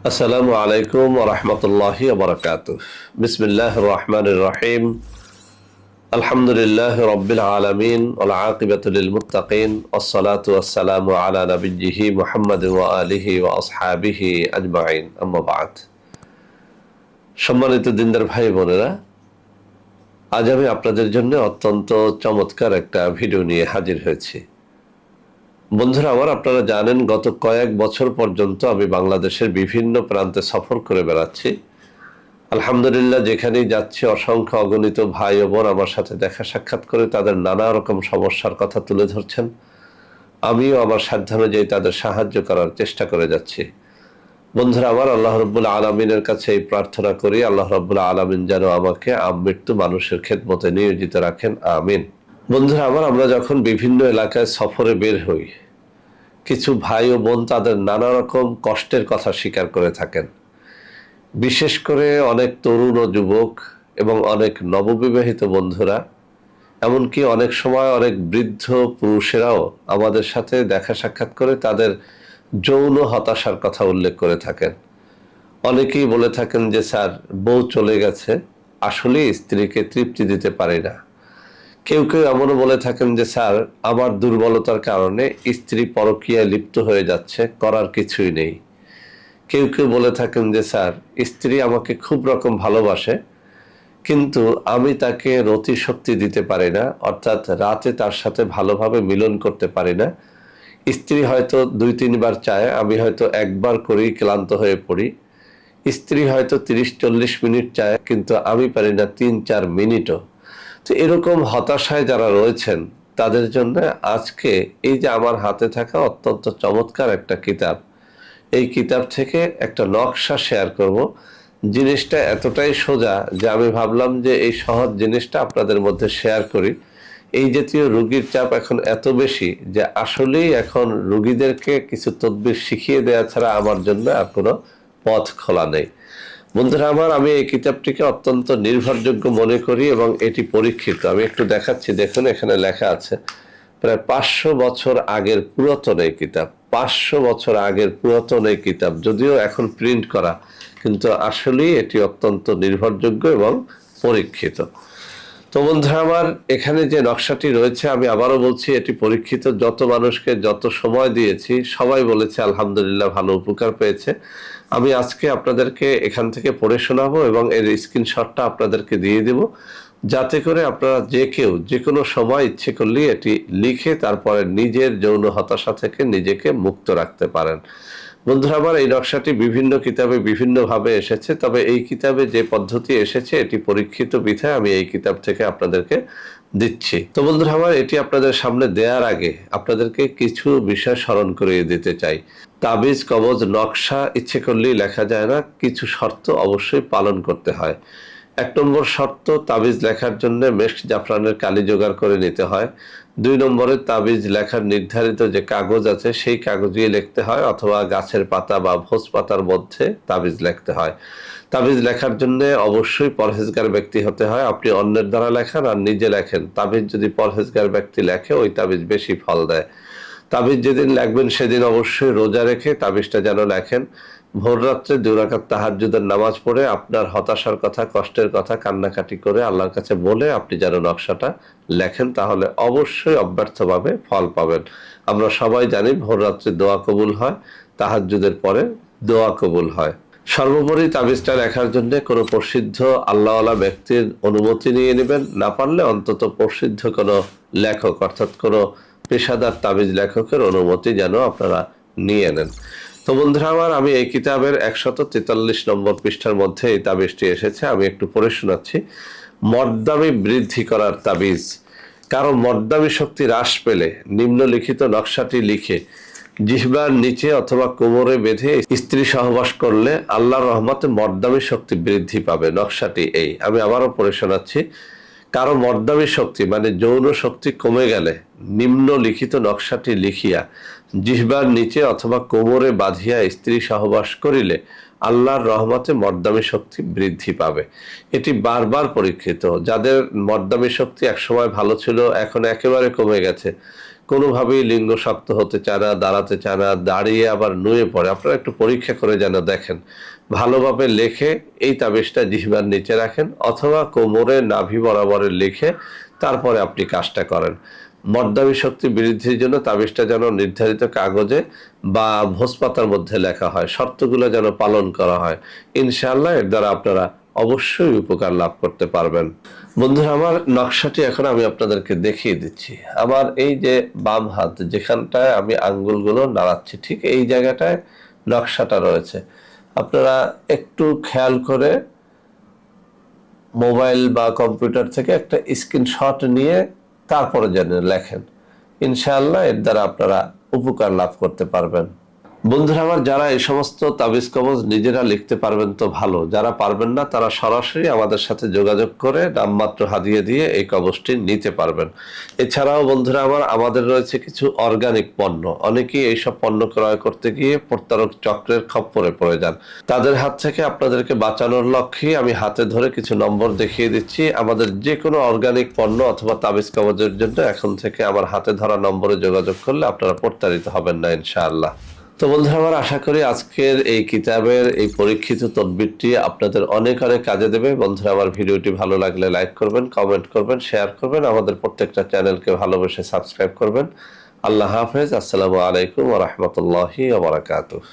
আসসালামু আলাইকুম ওয়া রাহমাতুল্লাহি ওয়া বারাকাতুহু। বিসমিল্লাহির রহমানির রহিম। আলহামদুলিল্লাহি রাব্বিল আলামিন ওয়াল আকিবাতু লিল মুত্তাকিন ওয়াসসালাতু ওয়াসসালামু আলা নাবিয়্যিহি মুহাম্মাদিন ওয়া আলিহি ওয়া আসহাবিহি আজমাইন। আম্মা বা'দ। সম্মানিত দিনদার ভাই বোনেরা, আজ আমি আপনাদের জন্য অত্যন্ত চমৎকার একটা ভিডিও নিয়ে হাজির হয়েছি। বন্ধুরা আমার, আপনারা জানেন গত কয়েক বছর পর্যন্ত আমি বাংলাদেশের বিভিন্ন প্রান্তে সফর করে বেড়াচ্ছি। আলহামদুলিল্লাহ, যেখানেই যাচ্ছি অসংখ্য অগণিত ভাই ও বোন আমার সাথে দেখা সাক্ষাৎ করে তাদের নানা রকম সমস্যার কথা তুলে ধরছেন। আমিও আমার সাধ্যানুযায়ী তাদের সাহায্য করার চেষ্টা করে যাচ্ছি। বন্ধুরা আমার, আল্লাহ রাব্বুল আলামিনের কাছে এই প্রার্থনা করি, আল্লাহ রাব্বুল আলামিন যেন আমাকে আমৃত্যু মানুষের খেদমতে নিয়োজিত রাখেন, আমিন। বন্ধুরা আমার, আমরা যখন বিভিন্ন এলাকায় সফরে বের হই, কিছু ভাই ও বোন তাদের নানা রকম কষ্টের কথা স্বীকার করে থাকেন। বিশেষ করে অনেক তরুণ ও যুবক এবং অনেক নববিবাহিত বন্ধুরা, এমনকি অনেক সময় অনেক বৃদ্ধ পুরুষেরাও আমাদের সাথে দেখা সাক্ষাৎ করে তাদের যৌন হতাশার কথা উল্লেখ করে থাকেন। অনেকেই বলে থাকেন যে স্যার, বউ চলে গেছে, আসলে স্ত্রীকে তৃপ্তি দিতে পারি না। কেউ কেউ এমনও বলে থাকেন যে স্যার, আমার দুর্বলতার কারণে স্ত্রী পরকীয়ায় লিপ্ত হয়ে যাচ্ছে, করার কিছুই নেই। কেউ কেউ বলে থাকেন যে স্যার, স্ত্রী আমাকে খুব রকম ভালোবাসে, কিন্তু আমি তাকে রতি শক্তি দিতে পারি না, অর্থাৎ রাতে তার সাথে ভালোভাবে মিলন করতে পারি না। স্ত্রী হয়তো 2-3 বার চায়, আমি হয়তো একবার করেই ক্লান্ত হয়ে পড়ি। স্ত্রী হয়তো 30-40 মিনিট চায়, কিন্তু আমি পারি না 3-4 মিনিটও। তো এরকম হতাশায় যারা রয়েছেন তাদের জন্য আজকে এই যে আমার হাতে থাকা অত্যন্ত চমৎকার একটা কিতাব, এই কিতাব থেকে একটা নকশা শেয়ার করব। জিনিসটা এতটাই সোজা যে আমি ভাবলাম যে এই সহজ জিনিসটা আপনাদের মধ্যে শেয়ার করি। এই জাতীয় রোগীর চাপ এখন এত বেশি যে আসলেই এখন রোগীদেরকে কিছু তদবির শিখিয়ে দেওয়া ছাড়া আমার জন্য আর কোনো পথ খোলা নেই। বন্ধুরা আমার, আমি এই কিতাবটিকে অত্যন্ত নির্ভরযোগ্য মনে করি এবং এটি পরীক্ষিত। আমি একটু দেখাচ্ছি, দেখুন এখানে লেখা আছে প্রায় 500 বছর আগের পুরাতন এই কিতাব। 500 বছর আগের পুরাতন এই কিতাব, যদিও এখন প্রিন্ট করা, কিন্তু আসলেই এটি অত্যন্ত নির্ভরযোগ্য এবং পরীক্ষিত। তো বন্ধুরা আমার, এখানে যে নকশাটি রয়েছে, আমি আবারও বলছি, এটি পরীক্ষিত। যত মানুষকে যত সময় দিয়েছি সবাই বলেছে আলহামদুলিল্লাহ ভালো উপকার পেয়েছে। আমি আজকে আপনাদেরকে এখান থেকে পড়ে শোনাবো এবং এর স্ক্রিনশটটা আপনাদেরকে দিয়ে দেব, যাতে করে আপনারা যে কেউ যে কোনো সময় ইচ্ছে করলেই এটি লিখে তারপরে নিজের যৌন হতাশা থেকে নিজেকে মুক্ত রাখতে পারেন। বন্ধুরা আমার, এই নকশাটি বিভিন্ন কিতাবে বিভিন্নভাবে এসেছে, তবে এই কিতাবে যে পদ্ধতি এসেছে এটি পরীক্ষিত বিধায় আমি এই কিতাব থেকে আপনাদেরকে দিচ্ছি। তো বন্ধুরা আমার, এটি আপনাদের সামনে দেওয়ার আগে আপনাদেরকে কিছু বিষয় স্মরণ করিয়ে দিতে চাই। তাবিজ কবজ নকশা ইচ্ছে করলেই লেখা যায় না, কিছু শর্ত অবশ্যই পালন করতে হয়। 1 নম্বর শর্ত, তাবিজ লেখার জন্য মেশক জাফরানের কালি জোগাড় করে নিতে হয়। 2 নম্বরে, তাবিজ লেখার নির্ধারিত যে কাগজ আছে সেই কাগজে লিখতে হয়, অথবা গাছের পাতা বা ভোজ পাতার মধ্যে তাবিজ লিখতে হয়। তাবিজ লেখার জন্য অবশ্যই পরহেজগার ব্যক্তি হতে হয়। আপনি অন্যের দ্বারা লেখান আর নিজে লেখেন, তাবিজ যদি পরহেজগার ব্যক্তি লেখে ওই তাবিজ বেশি ফল দেয়। তাবিজ যেদিন লিখবেন সেদিন অবশ্যই রোজা রেখে তাবিজটা যেন লেখেন। ভোর রাত্রে 2 রাকাত তাহাজ্জুদের নামাজ পড়ে আপনার হতাশার কথা, কষ্টের কথা কান্নাকাটি করে আল্লাহর কাছে বলে আপনি যেন নকশাটা লেখেন, তাহলে অবশ্যই অব্যর্থভাবে ফল পাবেন। আমরা সবাই জানি ভোর রাত্রে দোয়া কবুল হয়, তাহাজ্জুদের পরে দোয়া কবুল হয়। সর্বোপরি তাবিজটা লেখার জন্য কোনো প্রসিদ্ধ আল্লাহওয়ালা ব্যক্তির অনুমতি নিয়ে নেবেন, না পারলে অন্তত প্রসিদ্ধ কোনো লেখক অর্থাৎ কোনো পেশাদার তাবিজ লেখকের অনুমতি যেন আপনারা নিয়ে নেন। তো বন্ধুরা আমার, আমি এই কিতাবের 143 নম্বর পৃষ্ঠার মধ্যে এই তাবিজটি এসেছে, আমি একটু পড়ে শোনাচ্ছি। মর্দামি বৃদ্ধি করার তাবিজ। কারো মর্দামি শক্তি হ্রাস পেলে নিম্নলিখিত নকশাটি লিখে জিহ্বার নিচে অথবা কোমরে বেঁধে স্ত্রী সহবাস করলে আল্লাহর রহমতে মর্দামি শক্তি বৃদ্ধি পাবে। নকশাটি এই, আমি আবারও পড়ে শোনাচ্ছি। কারো মর্দামি শক্তি মানে যৌন শক্তি কমে গেলে নিম্নলিখিত নকশাটি লিখিয়া জিহ্বার নিচে অথবা কোমরে বাঁধিয়া স্ত্রী সহবাস করিলে আল্লাহর রহমতে মর্দামি শক্তি বৃদ্ধি পাবে। এটি বারবার পরীক্ষিত। যাদের মর্দামি শক্তি একসময় ভালো ছিল, এখন একেবারে কমে গেছে, কোনোভাবেই লিঙ্গ শক্ত হতে চায় না, দাঁড়াতে চায় না, দাঁড়িয়ে আবার নুয়ে পড়ে, আপনারা একটু পরীক্ষা করে যেন দেখেন। ভালোভাবে লেখে এই তাবিজটা জিহ্বার নিচে রাখেন, অথবা কোমরে নাভি বরাবরে লিখে তারপরে আপনি কাজটা করেন। মর্দাবী শক্তি বৃদ্ধির জন্য তাবিজটা যেন নির্ধারিত কাগজে বা ভোজপাতার মধ্যে লেখা হয়, শর্তগুলো যেন পালন করা হয়। ইনশাআল্লাহ এর দ্বারা আপনারা অবশ্যই উপকার লাভ করতে পারবেন। বন্ধুরা, আমার নকশাটি এখন আমি আপনাদেরকে দেখিয়ে দিচ্ছি। আমার এই যে বাম হাত, যেখানটায় আমি আঙ্গুলগুলো নাড়াচ্ছি, ঠিক এই জায়গাটায় নকশাটা রয়েছে। আপনারা একটু খেয়াল করে মোবাইল বা কম্পিউটার থেকে একটা স্ক্রিনশট নিয়ে তারপরে যেন লেখেন। ইনশাআল্লাহ এর দ্বারা আপনারা উপকার লাভ করতে পারবেন। বন্ধুরা আমার, যারা এই সমস্ত তাবিজ কবজ নিজেরা লিখতে পারবেন তো ভালো, যারা পারবেন না তারা সরাসরি আমাদের সাথে যোগাযোগ করে নামমাত্র হাদিয়া দিয়ে এই কবজটি নিতে পারবেন। এছাড়াও বন্ধুরা আমার, আমাদের রয়েছে কিছু অর্গানিক পণ্য। অনেকেই এইসব পণ্য ক্রয় করতে গিয়ে প্রতারক চক্রের খপ্পরে পড়ে যান। তাদের হাত থেকে আপনাদেরকে বাঁচানোর লক্ষ্যে আমি হাতে ধরে কিছু নম্বর দেখিয়ে দিচ্ছি। আমাদের যে কোনো অর্গানিক পণ্য অথবা তাবিজ কবজের জন্য এখন থেকে আমার হাতে ধরা নম্বরে যোগাযোগ করলে আপনারা প্রতারিত হবেন না ইনশাআল্লাহ। তো বন্ধুরা আমার, আশা করি আজকের এই কিতাবের এই পরীক্ষিত তদবিরটি আপনাদের অনেক অনেক কাজে দেবে। বন্ধুরা আমার, ভিডিওটি ভালো লাগলে লাইক করবেন, কমেন্ট করবেন, শেয়ার করবেন, আমাদের প্রত্যেকটা চ্যানেলকে ভালোবেসে সাবস্ক্রাইব করবেন। আল্লাহ হাফেজ। আসসালামু আলাইকুম ওয়া রাহমাতুল্লাহি ওয়া বারাকাতুহু।